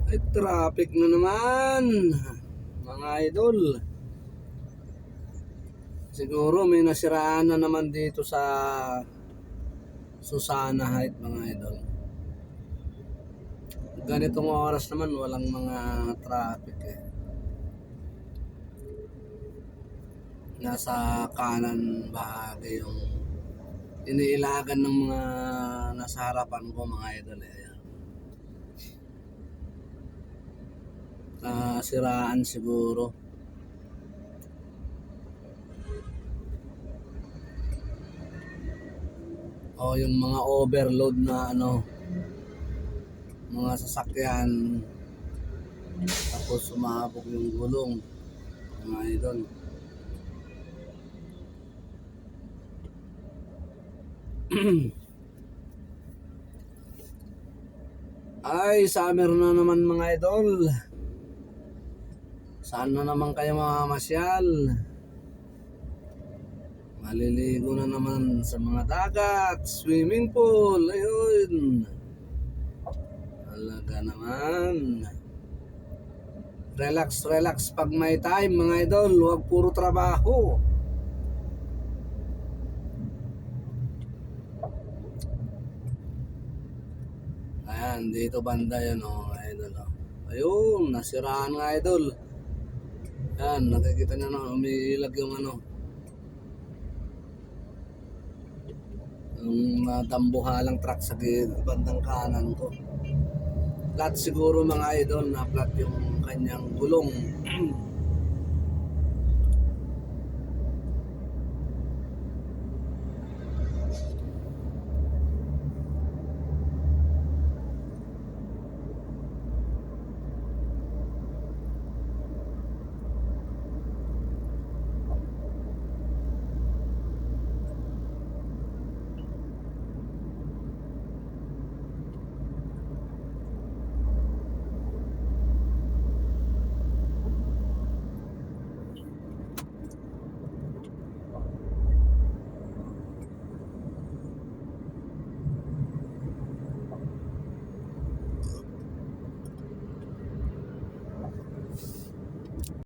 Ay, traffic na naman, mga idol. Siguro may nasiraan na naman dito sa Susana Heights, mga idol. Ganitong oras naman walang mga traffic eh. Nasa kanan bahagi yung iniilagan ng mga nasa harapan ko, mga idol eh. Siraan siguro. O yung mga overload na mga sasakyan, tapos sumabog yung gulong, mga idol. Ay, summer na naman, mga idol. Saan na naman kayo mamamasyal? Maliligo na naman sa mga dagat, swimming pool, ayun. Talaga naman. Relax, relax pag may time, mga idol. Huwag puro trabaho. Ayan, dito banda yan, mga idol. Ayun, nasiraan, mga idol. Ayan, nakikita nyo na, umiilag yung yung dambuhalang truck sa bandang kanan ko. Flat siguro, mga idol, na flat yung kanyang gulong.